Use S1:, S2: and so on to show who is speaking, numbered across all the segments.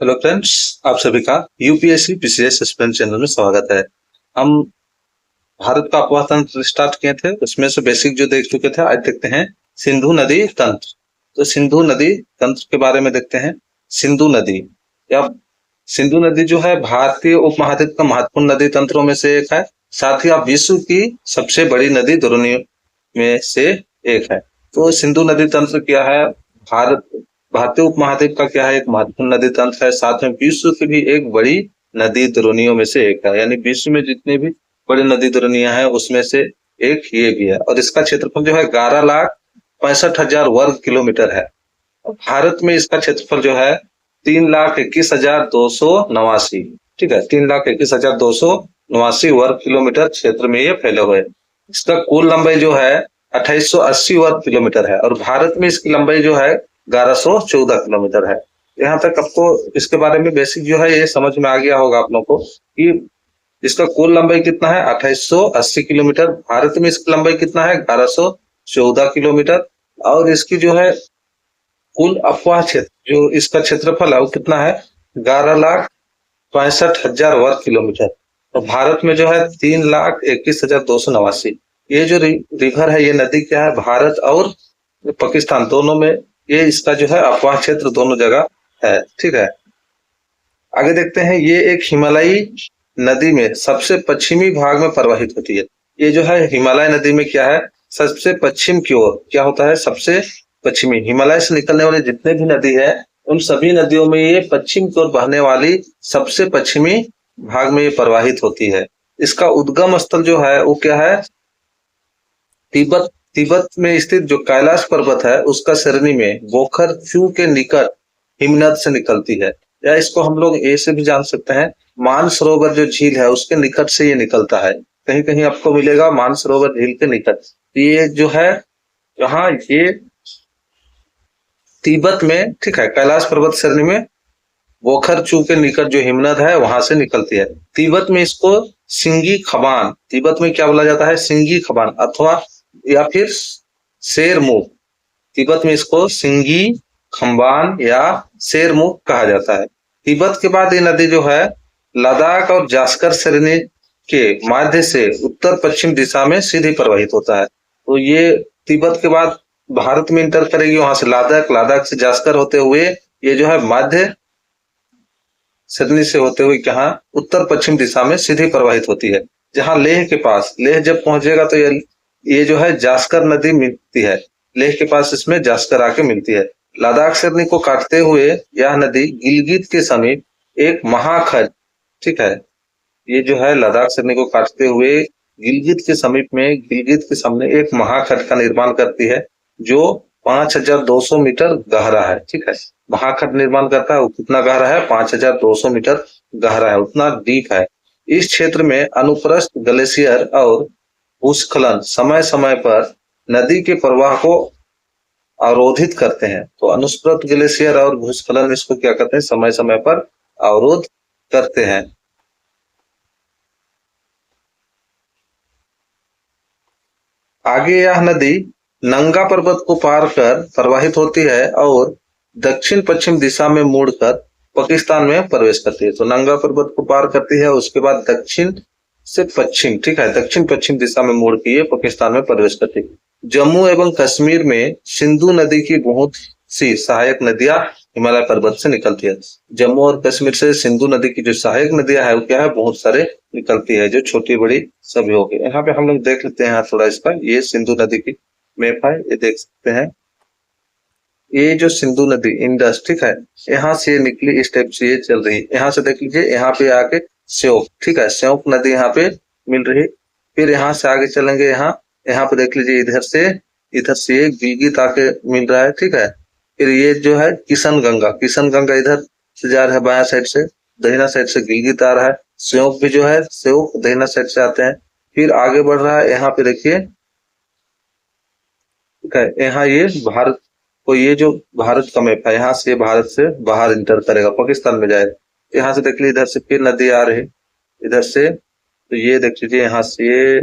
S1: Hello friends, आप सभी का यूपीएससी पीसीएस एस्पिरेंट चैनल में स्वागत है। हम भारत का अपवाह तंत्र स्टार्ट किए थे, उसमें से बेसिक जो देख चुके थे, आज देखते हैं सिंधु नदी तंत्र। तो सिंधु नदी तंत्र के बारे में देखते हैं। सिंधु नदी या सिंधु नदी जो है भारतीय उपमहाद्वीप का महत्वपूर्ण नदी तंत्रों में से एक है। साथ ही आप विश्व की सबसे बड़ी नदी धुरियों में से एक है। तो सिंधु नदी तंत्र क्या है? भारत भारतीय उपमहाद्वीप का क्या है? एक महत्वपूर्ण नदी तंत्र है। साथ में विश्व की भी एक बड़ी नदी द्रोणियों में से एक है। यानी विश्व में जितने भी बड़ी नदी द्रोणियां हैं उसमें से एक ये भी है। और इसका क्षेत्रफल जो है 11,65,000 वर्ग किलोमीटर है। भारत में इसका क्षेत्रफल जो है 3,21,289। ठीक है, 3,21,289 वर्ग किलोमीटर क्षेत्र में ये फैले हुए हैं। इसका कुल लंबाई जो है 2880 वर्ग किलोमीटर है और भारत में इसकी लंबाई जो है 1114 किलोमीटर है। यहाँ तक आपको इसके बारे में बेसिक जो है ये समझ में आ गया होगा आप लोगों को कि इसका कुल लंबाई कितना है 2880 किलोमीटर। भारत में इसकी लंबाई कितना है 1114 किलोमीटर। और इसकी जो है कुल अपवाह क्षेत्र जो इसका क्षेत्रफल है वो कितना है 11,65,000 वर्ग किलोमीटर। और भारत में जो है 3,21,289। ये जो रिवर है, ये नदी क्या है, भारत और पाकिस्तान दोनों में ये इसका जो है अपवाह क्षेत्र दोनों जगह है। ठीक है, आगे देखते हैं। ये एक हिमालयी नदी में सबसे पश्चिमी भाग में प्रवाहित होती है। ये जो है हिमालय नदी में क्या है, सबसे पश्चिम की ओर क्या होता है, सबसे पश्चिमी हिमालय से निकलने वाली जितने भी नदी है उन सभी नदियों में ये पश्चिम की ओर बहने वाली सबसे पश्चिमी भाग में ये प्रवाहित होती है। इसका उद्गम स्थल जो है वो क्या है, तिब्बत तिब्बत में स्थित जो कैलाश पर्वत है उसका श्रेणी में बोखरचू के निकट हिमनद से निकलती है। या इसको हम लोग ए से भी जान सकते हैं, मानसरोवर जो झील है उसके निकट से ये निकलता है। कहीं कहीं आपको मिलेगा मानसरोवर झील के निकट। ये जो है यहाँ ये तिब्बत में, ठीक है, कैलाश पर्वत श्रेणी में बोखरचू के निकट जो हिमनद है वहां से निकलती है। तिब्बत में इसको सिंगी खबान, तिब्बत में क्या बोला जाता है, सिंगी खबान अथवा या फिर शेरमुख। तिब्बत में इसको सिंगी खंबान या शेरमुख कहा जाता है। तिब्बत के बाद ये नदी जो है लद्दाख और जास्कर श्रेणी के माध्य से उत्तर पश्चिम दिशा में सीधे प्रवाहित होता है। तो ये तिब्बत के बाद भारत में इंटर करेगी, वहां से लद्दाख, लद्दाख से जास्कर होते हुए ये जो है मध्य श्रेणी से होते हुए कहा उत्तर पश्चिम दिशा में सीधे प्रवाहित होती है। जहां लेह के पास, लेह जब पहुंचेगा तो ये जो है जास्कर नदी मिलती है। लेह के पास इसमें जास्कर आके मिलती है। लद्दाख श्रेणी को काटते हुए यह नदी गिलगित के समीप एक महाखंड, ठीक है, ये जो है लद्दाख श्रेणी को काटते हुए गिलगित के समीप में, गिलगित के सामने एक महाखंड का निर्माण करती है जो 5,200 मीटर गहरा है। ठीक है, महाखंड निर्माण करता है, वो कितना गहरा है, 5,200 मीटर गहरा है, उतना डीप है। इस क्षेत्र में अनुप्रस्थ ग्लेशियर और भूस्खलन समय समय पर नदी के प्रवाह को अवरोधित करते हैं। तो अनुप्रस्थ ग्लेशियर और भूस्खलन इसको क्या करते हैं, समय समय पर अवरोध करते हैं। आगे यह नदी नंगा पर्वत को पार कर प्रवाहित होती है और दक्षिण पश्चिम दिशा में मुड़कर पाकिस्तान में प्रवेश करती है। तो नंगा पर्वत को पार करती है, उसके बाद दक्षिण से पश्चिम, ठीक है, दक्षिण पश्चिम दिशा में मुड़ के ये पाकिस्तान में प्रवेश करती है। जम्मू एवं कश्मीर में सिंधु नदी की बहुत सी सहायक नदियां हिमालय पर्वत से निकलती है। जम्मू और कश्मीर से सिंधु नदी की जो सहायक नदियां है वो क्या है, बहुत सारे निकलती है, जो छोटी बड़ी सभी हो गई। यहाँ पे हम लोग देख लेते हैं थोड़ा इसका, ये सिंधु नदी की मैप है, ये देख सकते हैं। ये जो सिंधु नदी इंडस, ठीक है, यहाँ से निकली, इस टाइप से ये चल रही है। यहाँ से देख लीजिए, यहाँ पे आके स्योक, ठीक है, स्योक नदी यहाँ पे मिल रही। फिर यहाँ से आगे चलेंगे, यहाँ यहाँ पे देख लीजिए, इधर से ये गिलगित आके मिल रहा है। ठीक है, फिर ये जो है किशन गंगा, किशन गंगा इधर से जा रहा है बाया साइड से, दहिना साइड से गिलगित आ रहा है। स्योक भी जो है, स्योक दहिना साइड से आते हैं। फिर आगे बढ़ रहा है, यहाँ पे देखिए, ठीक है, यहाँ ये भारत को, ये जो भारत का मैप है, यहाँ से भारत से बाहर इंटर करेगा, पाकिस्तान में जाएगा। यहाँ से देख लीजिए, इधर से फिर नदी आ रही इधर से, तो ये देख लीजिए, यहाँ से ये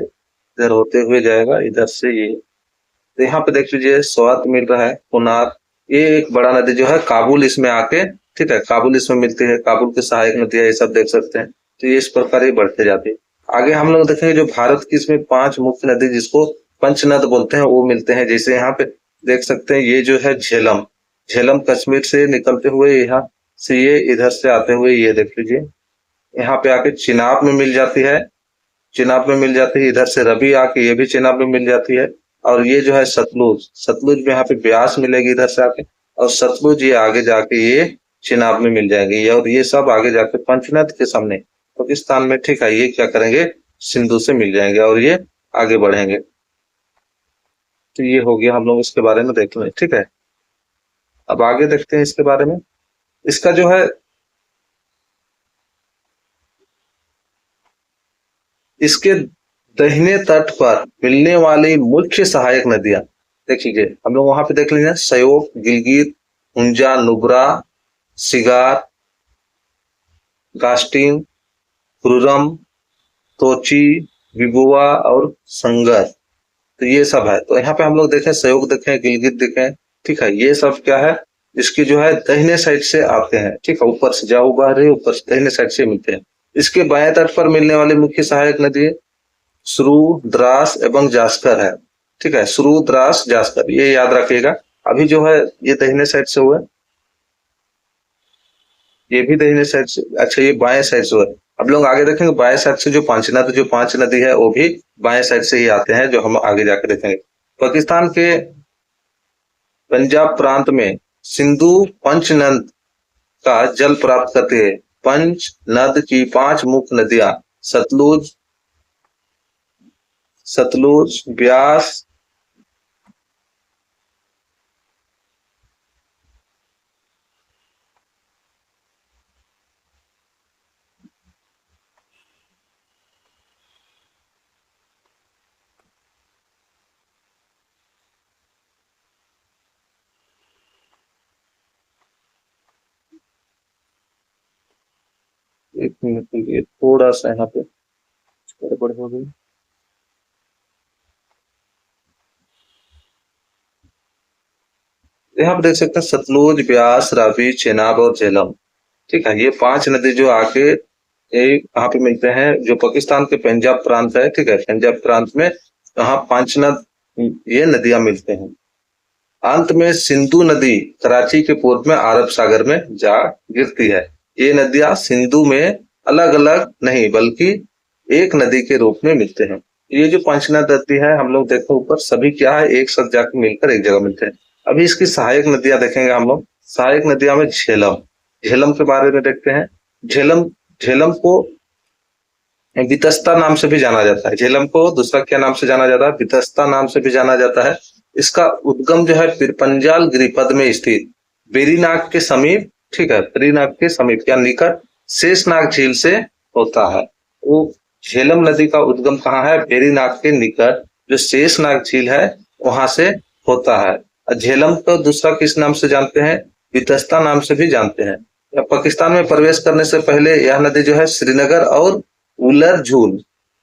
S1: इधर होते हुए जाएगा, इधर से ये, तो यहाँ पे देख लीजिए स्वात मिल रहा है, कोनार। ये एक बड़ा नदी जो है काबुल इसमें आके ठीक है, काबुल इसमें मिलती है, काबुल की सहायक नदियां, ये सब देख सकते हैं। तो ये इस प्रकार ही बढ़ते जाते हैं। आगे हम लोग देखेंगे जो भारत की इसमें 5 मुख्य नदी जिसको पंचनद बोलते हैं वो मिलते हैं। जैसे यहाँ पे देख सकते हैं ये जो है झेलम, झेलम कश्मीर से निकलते हुए यहाँ से ये इधर से आते हुए ये देख लीजिए यहाँ पे आके चिनाब में मिल जाती है, चिनाब में मिल जाती है। इधर से रवि आके ये भी चिनाब में मिल जाती है। और ये जो है सतलुज, सतलुज में यहाँ पे ब्यास मिलेगी इधर से आके, और सतलुज ये आगे जाके ये चिनाब में मिल जाएगी। और ये सब आगे जाके पंचनद के सामने पाकिस्तान में, ठीक है, ये क्या करेंगे, सिंधु से मिल जाएंगे और ये आगे बढ़ेंगे। तो ये हो गया, हम लोग इसके बारे में देख लें, ठीक है। अब आगे देखते हैं इसके बारे में। इसका जो है इसके दाहिने तट पर मिलने वाली मुख्य सहायक नदियां देखिए, हम लोग वहां पे देख लेंगे सयोग, गिलगित, हुंजा, नुब्रा, सिगार, गास्टिंग, कुरुरम, तोची, विबुआ और संगर। तो ये सब है। तो यहाँ पे हम लोग देखें सयोग देखें, गिलगित देखें, ठीक है, ये सब क्या है, इसकी जो है दाहिने साइड से आते हैं, ठीक है, ऊपर से जाओ बाहर ऊपर से दाहिने साइड से मिलते हैं। इसके बाएं तट पर मिलने वाली मुख्य सहायक नदी सुरु, द्रास एवं जास्कर है, ठीक है, सुरु, द्रास, जास्कर, ये याद रखिएगा। अभी जो है ये दाहिने साइड से हुआ, ये भी दाहिने साइड से, अच्छा ये बाएं साइड से हुआ। अब लोग आगे देखेंगे बाएं साइड से जो पांच नदी है वो भी बाएं साइड से ही आते हैं, जो हम आगे जाकर देखेंगे। पाकिस्तान के पंजाब प्रांत में सिंधु पंचनद का जल प्राप्त करती है। पंच नद की 5 मुख्य नदियां सतलुज, सतलुज, ब्यास, एक मिनट के लिए थोड़ा सा यहाँ पे गड़बड़ हो गई। यहाँ पे देख सकते हैं सतलुज, ब्यास, रावी, चेनाब और झेलम, ठीक है, ये 5 नदी जो आके यहाँ पे मिलते हैं, जो पाकिस्तान के पंजाब प्रांत है, ठीक है, पंजाब प्रांत में यहाँ 5 नद ये नदियां मिलते हैं। अंत में सिंधु नदी कराची के पूर्व में अरब सागर में जा गिरती है। ये नदियां सिंधु में अलग अलग नहीं बल्कि एक नदी के रूप में मिलते हैं। ये जो पंचनद नदी है हम लोग देखो ऊपर सभी क्या है, एक साथ जाकर मिलकर एक जगह मिलते हैं। अभी इसकी सहायक नदियां देखेंगे हम लोग। सहायक नदियां में झेलम, झेलम के बारे में देखते हैं। झेलम, झेलम को वितस्ता नाम से भी जाना जाता है। झेलम को दूसरा क्या नाम से जाना जाता है, वितस्ता नाम से भी जाना जाता है। इसका उद्गम जो है पिरपंजाल गिरिपद में स्थित बेरीनाग के समीप, ठीक है, बेरीनाग के समीप या निकट शेषनाग झील से होता है। वो झेलम नदी का उद्गम कहाँ है, बेरीनाग के निकट जो शेषनाग झील है वहां से होता है। झेलम को दूसरा किस नाम से जानते हैं, वितस्ता नाम से भी जानते हैं। पाकिस्तान में प्रवेश करने से पहले यह नदी जो है श्रीनगर और उलर झील,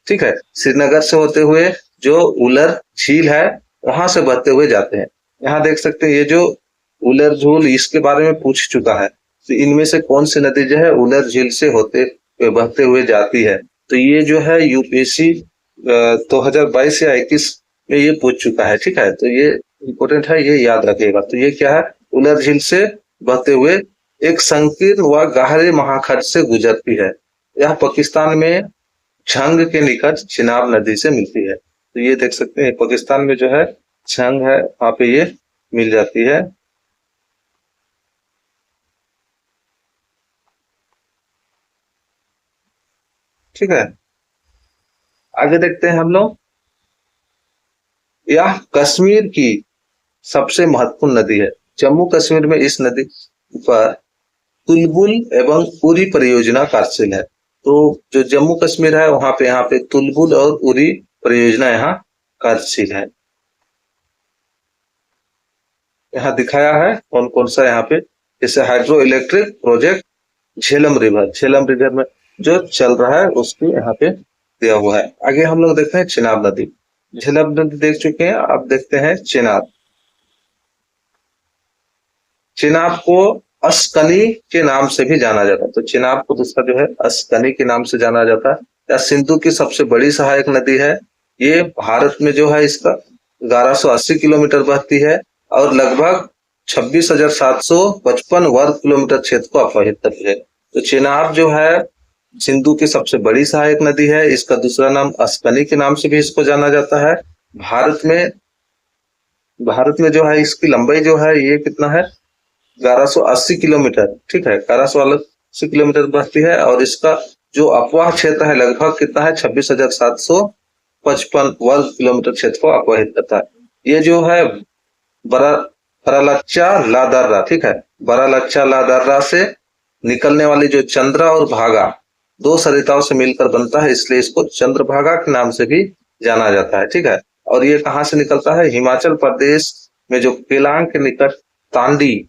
S1: ठीक है, श्रीनगर से होते हुए जो उलर झील है वहां से बहते हुए जाते हैं। यहाँ देख सकते हैं ये जो उलर झील, इसके बारे में पूछ चुका है। तो इनमें से कौन सी नदी जो है उलर झील से होते बहते हुए जाती है, तो ये जो है यूपीएससी 2022 या 21 में ये पूछ चुका है, ठीक है, तो ये इंपोर्टेंट है, ये याद रखिएगा। तो ये क्या है, उलर झील से बहते हुए एक संकीर्ण व गहरे महाखंड से गुजरती है। यह पाकिस्तान में झंग के निकट चिनाब नदी से मिलती है। तो ये देख सकते हैं पाकिस्तान में जो है झंग है वहां पे ये मिल जाती है। ठीक है, आगे देखते हैं हम लोग। यह कश्मीर की सबसे महत्वपूर्ण नदी है। जम्मू कश्मीर में इस नदी पर तुलबुल एवं उरी परियोजना कार्यशील है। तो जो जम्मू कश्मीर है वहां पे यहाँ पे तुलबुल और उरी परियोजना यहाँ कार्यशील है। यहाँ दिखाया है कौन कौन सा यहाँ पे, जैसे hydro electric project Jhelum river, Jhelum river में जो चल रहा है उसकी यहाँ पे दिया हुआ है। आगे हम लोग देखते हैं चिनाब नदी। झेलम नदी देख चुके हैं, अब देखते हैं चिनाब। चिनाब को अस्कनी के नाम से भी जाना जाता है। तो चेनाब को दूसरा जो है अस्कनी के नाम से जाना जाता है। यह सिंधु की सबसे बड़ी सहायक नदी है। ये भारत में जो है इसका 1180 किलोमीटर बहती है और लगभग 26,755 वर्ग किलोमीटर क्षेत्र को अपवाहित करती है। तो चेनाब जो है सिंधु की सबसे बड़ी सहायक नदी है। इसका दूसरा नाम अस्कनी के नाम से भी इसको जाना जाता है। भारत में जो है इसकी लंबाई जो है ये कितना है, 1180 किलोमीटर, ठीक है, 1180 किलोमीटर बहती है और इसका जो अपवाह क्षेत्र है लगभग कितना है, 26,755 वर्ग किलोमीटर क्षेत्र को अपवाहित करता है। ये जो है बरालच्चा लादर्रा, ठीक है, बरालच्चा लादर्रा से निकलने वाली जो चंद्रा और भागा दो सरिताओं से मिलकर बनता है, इसलिए इसको चंद्रभागा के नाम से भी जाना जाता है, ठीक है। और ये कहाँ से निकलता है, हिमाचल प्रदेश में जो केलांग के निकट तांडी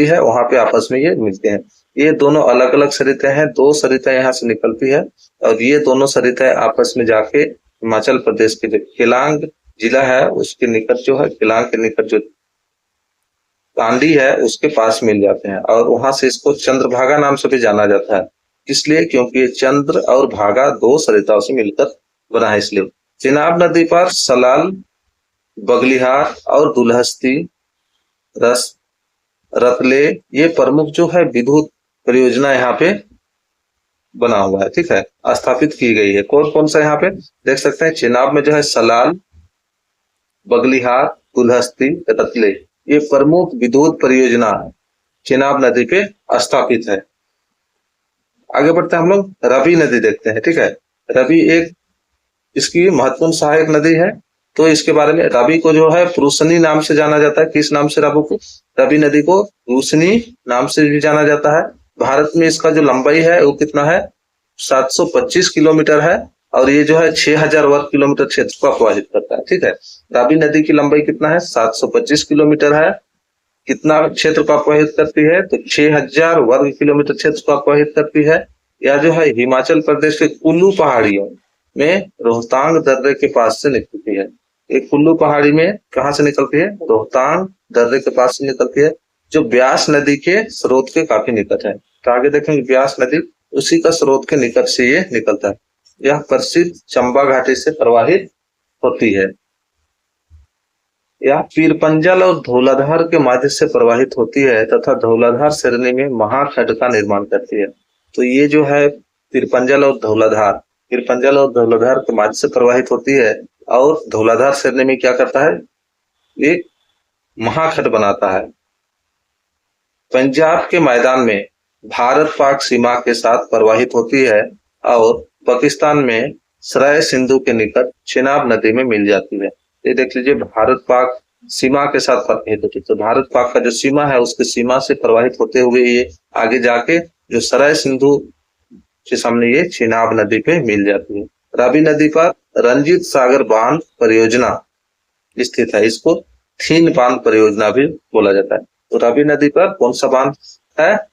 S1: है वहां पे आपस में ये मिलते हैं। ये दोनों अलग अलग सरिताएं हैं, दो सरिताएं यहाँ से निकलती है और ये दोनों सरिताएं आपस में जाके हिमाचल प्रदेश के जो केलांग जिला है उसके निकट जो है, केलांग के निकट जो तांडी है उसके पास मिल जाते हैं और वहां से इसको चंद्रभागा नाम से भी जाना जाता है। इसलिए क्योंकि चंद्र और भागा दो सरिताओं से मिलकर बना है, इसलिए। चेनाब नदी पर सलाल, बगलिहार और दुलहस्ती, रतले ये प्रमुख जो है विद्युत परियोजना यहाँ पे बना हुआ है, ठीक है, स्थापित की गई है। कौन कौन सा यहाँ पे देख सकते हैं, चेनाब में जो है सलाल, बगलिहार, दुलहस्ती, रतले ये प्रमुख विद्युत परियोजना चेनाब नदी पे स्थापित है। आगे बढ़ते हैं हम लोग रवि नदी देखते हैं, ठीक है। रवि एक इसकी महत्वपूर्ण सहायक नदी है। तो इसके बारे में, रवि को जो है पुरुषनी नाम से जाना जाता है। किस नाम से रवि नदी को पुरुषनी नाम से भी जाना जाता है। भारत में इसका जो लंबाई है वो कितना है, 725 किलोमीटर है और ये जो है 6,000 वर्ग किलोमीटर क्षेत्र को अपवाहित करता है, ठीक है। रवि नदी की लंबाई कितना है, 725 किलोमीटर है। कितना क्षेत्र को अपवाहित करती है, तो 6,000 वर्ग किलोमीटर क्षेत्र को अपवाहित करती है। यह जो है हिमाचल प्रदेश के कुल्लू पहाड़ियों में रोहतांग दर्रे के पास से निकलती है। एक कुल्लू पहाड़ी में कहां से निकलती है, रोहतांग दर्रे के पास से निकलती है, जो ब्यास नदी के स्रोत के काफी निकट है। तो आगे देखेंगे ब्यास नदी उसी का स्रोत के निकट से ये निकलता है। यह प्रसिद्ध चंबा घाटी से प्रवाहित होती है। यह पीरपंजल और धौलाधार के माध्यम से प्रवाहित होती है तथा धौलाधार श्रेणी में महाखंड का निर्माण करती है। तो ये जो है पीरपंजल और धौलाधार के माध्यम से प्रवाहित होती है और धौलाधार श्रेणी में क्या करता है, एक महाखंड बनाता है। पंजाब के मैदान में भारत पाक सीमा के साथ प्रवाहित होती है और पाकिस्तान में सराय सिंधु के निकट चेनाब नदी में मिल जाती है। ये देख लीजिए, भारत पाक सीमा के साथ प्रवाहित होती है। तो भारत पाक का जो सीमा है उसके सीमा से प्रवाहित होते हुए ये आगे जाके जो सराय सिंधु के सामने ये चेनाब नदी पे मिल जाती है। रावी नदी पर रंजीत सागर बांध परियोजना स्थित है। इसको थीन बांध परियोजना भी बोला जाता है। तो रावी नदी पर कौन सा बांध है,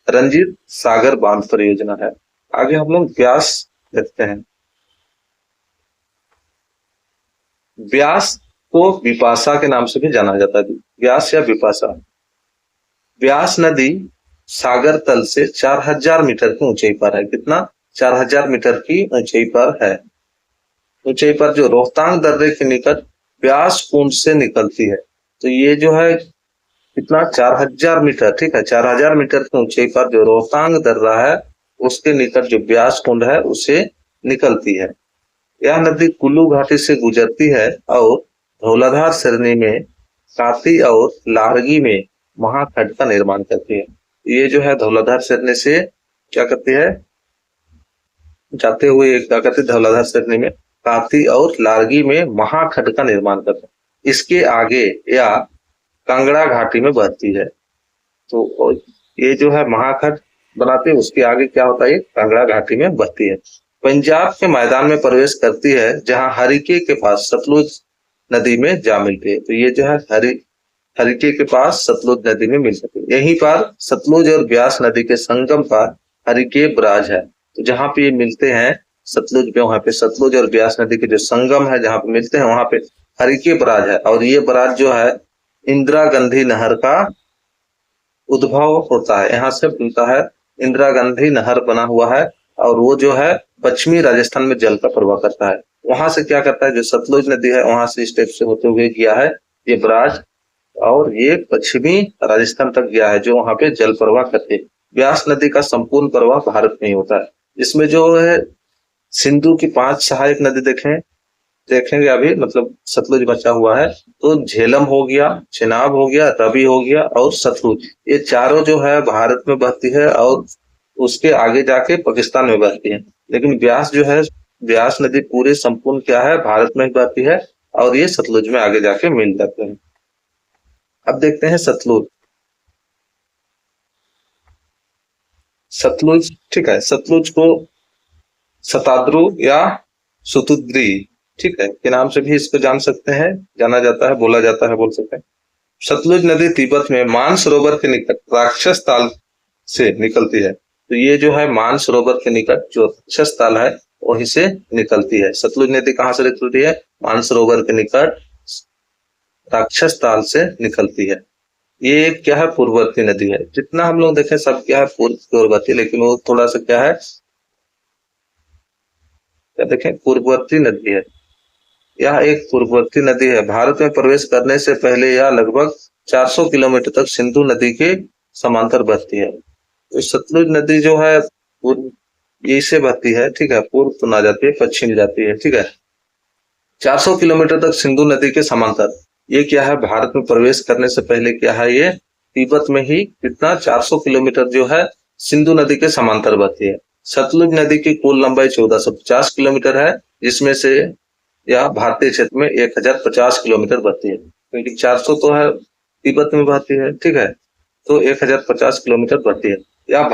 S1: रंजीत सागर बांध परियोजना है। आगे हम लोग व्यास देखते हैं। व्यास को विपाशा के नाम से भी जाना जाता है, व्यास या विपाशा। व्यास नदी सागर तल से 4,000 मीटर की ऊंचाई पर है। कितना, 4,000 मीटर की ऊंचाई पर है। ऊंचाई पर जो रोहतांग दर्रे के निकट व्यास कुंड से निकलती है। तो ये जो है कितना, 4,000 मीटर, ठीक है, 4,000 मीटर की ऊंचाई पर जो रोहतांग दर्रा है उसके निकट जो व्यास कुंड है उसे निकलती है। यह नदी कुल्लू घाटी से गुजरती है और धौलाधार श्रेणी में काती और लारगी में महाखंड का निर्माण करती है। ये जो है धौलाधार श्रेणी से क्या करती है, जाते हुए क्या करती है, धौलाधार श्रेणी में काती और लारगी में महाखंड का निर्माण करते हैं। इसके आगे या कांगड़ा घाटी में बहती है। तो ये जो है महाखंड बनाती है, उसके आगे क्या होता है, कांगड़ा घाटी में बहती है। पंजाब के मैदान में प्रवेश करती है जहां हरिके के पास सतलुज नदी में जा मिलती है। तो ये जो है हरिके के पास सतलुज नदी में मिल सकती है। यहीं पर सतलुज और ब्यास नदी के संगम पर हरिके बराज है। तो जहां पे ये मिलते हैं सतलुज में, वहां पे सतलुज और ब्यास नदी के जो संगम है जहां पे मिलते हैं वहां पे हरिके बराज है। और ये बराज जो है इंदिरा गांधी नहर का उद्भव होता है, यहाँ से बनता है। इंदिरा गांधी नहर बना हुआ है और वो जो है पश्चिमी राजस्थान में जल का प्रवाह करता है। वहां से क्या करता है, जो सतलुज नदी है वहां से स्टेप से होते हुए गया है ये बराज, और ये पश्चिमी राजस्थान तक गया है जो वहां पे जल प्रवाह करते हैं। ब्यास नदी का संपूर्ण प्रवाह भारत में ही होता है। इसमें जो है सिंधु की 5 सहायक नदी देखेंगे अभी, मतलब सतलुज बचा हुआ है तो झेलम हो गया, चेनाब हो गया, रवि हो गया और सतलुज, ये चारों जो है भारत में बहती है और उसके आगे जाके पाकिस्तान में बहती है। लेकिन ब्यास जो है, ब्यास नदी पूरे संपूर्ण क्या है भारत में ही बहती है और ये सतलुज में आगे जाके मिल जाते हैं। अब देखते हैं सतलुज। सतलुज ठीक है, सतलुज को शताद्रु या सुतुद्री ठीक है के नाम से भी इसको जान सकते हैं, जाना जाता है, बोला जाता है, बोल सकते हैं। सतलुज नदी तिब्बत में मानसरोवर के निकट राक्षस ताल से निकलती है। तो ये जो है मानसरोवर के निकट जो राक्षस ताल है वहीं से निकलती है। सतलुज नदी कहाँ से निकलती है, मानसरोवर के निकट राक्षस ताल से निकलती है। ये क्या है, पूर्ववर्ती नदी है। जितना हम लोग देखें सब क्या है पूर्ववर्ती, लेकिन वो थोड़ा सा क्या है, क्या देखें, पूर्ववर्ती नदी है। यह एक पूर्ववर्ती नदी है। भारत में प्रवेश करने से पहले यह लगभग 400 किलोमीटर तक सिंधु नदी के समांतर बहती है। तो सतलुज नदी जो है पूर्व ये से बहती है, ठीक है, पूर्व तो ना जाती है, पश्चिम जाती है, ठीक है, 400 किलोमीटर तक सिंधु नदी के समांतर। ये क्या है, भारत में प्रवेश करने से पहले क्या है, ये तिब्बत में ही कितना 400 किलोमीटर जो है सिंधु नदी के समांतर बहती है। सतलुज नदी की कुल लंबाई 1450 किलोमीटर है, जिसमें से यह भारतीय क्षेत्र में 1050 किलोमीटर बहती है, क्योंकि 400 तो है तिब्बत में बहती है, ठीक है, तो 1050 किलोमीटर बहती है। यह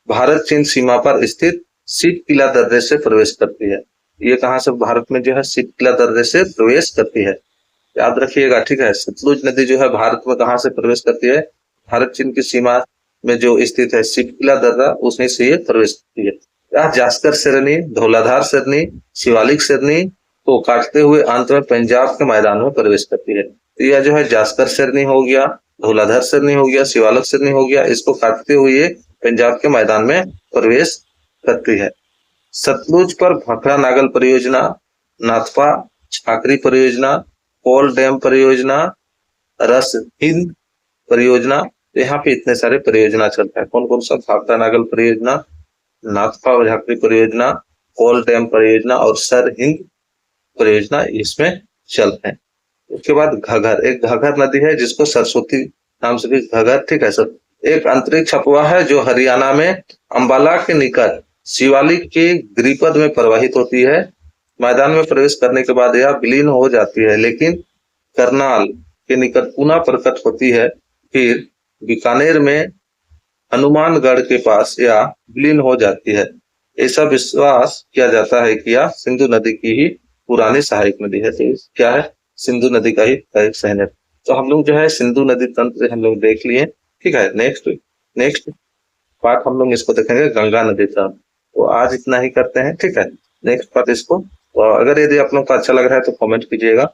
S1: भारत चीन सीमा पर स्थित सिटकिला दर्रे से प्रवेश करती है। ये कहाँ से भारत में जो है सिटकिला दर्रे से प्रवेश करती है, याद रखिएगा, ठीक है। सतलुज नदी जो है भारत में कहाँ से प्रवेश करती है, भारत चीन की सीमा में जो स्थित है सिटकिला दर्रा, उसमें से ये प्रवेश करती है। यह जास्कर सरनी, धौलाधार सरनी, शिवालिक सरनी को काटते हुए अंत में पंजाब के मैदान में प्रवेश करती है। तो यह जो है जास्कर सरनी हो गया, धौलाधार सरनी हो गया, शिवालिक सरनी हो गया, इसको काटते हुए पंजाब के मैदान में प्रवेश करती है। सतलुज पर भाखड़ा नागल परियोजना, नाथपा छाकरी परियोजना, कोल डैम परियोजना, रस हिंद परियोजना, यहाँ पे इतने सारे परियोजना चलता है। कौन कौन सा, भाखड़ा नागल परियोजना, नाथपा झाकरी परियोजना, कोल डैम परियोजना और सर हिंद परियोजना इसमें चलते हैं। उसके बाद घगर, एक घगर नदी है जिसको सरस्वती नाम से भी घगर, ठीक है सर, एक अंतरिक्ष अफवाह है जो हरियाणा में अंबाला के निकट शिवालिक के गिरिपद में प्रवाहित होती है। मैदान में प्रवेश करने के बाद यह विलीन हो जाती है, लेकिन करनाल के निकट पुनः प्रकट होती है। फिर बीकानेर में हनुमानगढ़ के पास यह विलीन हो जाती है। ऐसा विश्वास किया जाता है कि यह सिंधु नदी की ही पुरानी सहायक नदी है। तो क्या है, सिंधु नदी का ही सहायक सहन है। तो हम लोग जो है सिंधु नदी तंत्र हम लोग देख लिए, ठीक है। नेक्स्ट पार्ट हम लोग इसको देखेंगे गंगा नदी का। तो आज इतना ही करते हैं, ठीक है। नेक्स्ट पार्ट इसको, तो अगर यदि आप लोग को अच्छा लग रहा है तो कमेंट कीजिएगा।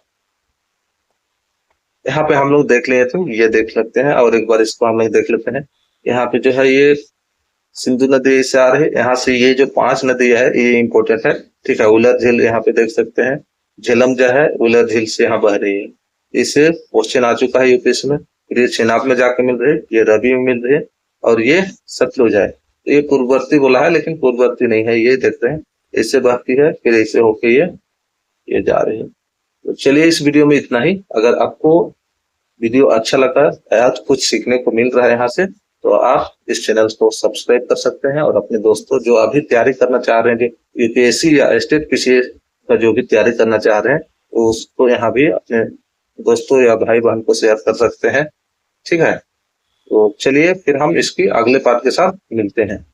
S1: यहाँ पे हम लोग देख लिए थे, ये देख लेते हैं और एक बार इसको हम लोग देख लेते हैं। यहाँ पे जो है ये सिंधु नदी से आ रही है, यहाँ से ये जो 5 नदी है ये इंपॉर्टेंट है, ठीक है। उलर झील यहाँ पे देख सकते हैं, झेलम जो है उलर झील से यहाँ बह रही है। इसे क्वेश्चन आ चुका है यूपीएससी में। फिर ये चेनाब में जाके मिल रही है, ये रवि में मिल रही है और ये सतलुज है। तो ये पूर्ववर्ती बोला है लेकिन पूर्ववर्ती नहीं है, ये देखते हैं, इससे बहती है फिर ऐसे होके ये जा रही है। तो चलिए इस वीडियो में इतना ही। अगर आपको वीडियो अच्छा लगा है तो कुछ सीखने को मिल रहा है यहाँ से, तो आप इस चैनल को सब्सक्राइब कर सकते हैं और अपने दोस्तों जो अभी तैयारी करना चाह रहे हैं यूपीएससी या स्टेट पीसीएस का जो भी तैयारी करना चाह रहे हैं, तो उसको यहाँ भी अपने दोस्तों या भाई बहन को शेयर कर सकते हैं, ठीक है। तो चलिए फिर हम इसकी अगले पार्ट के साथ मिलते हैं।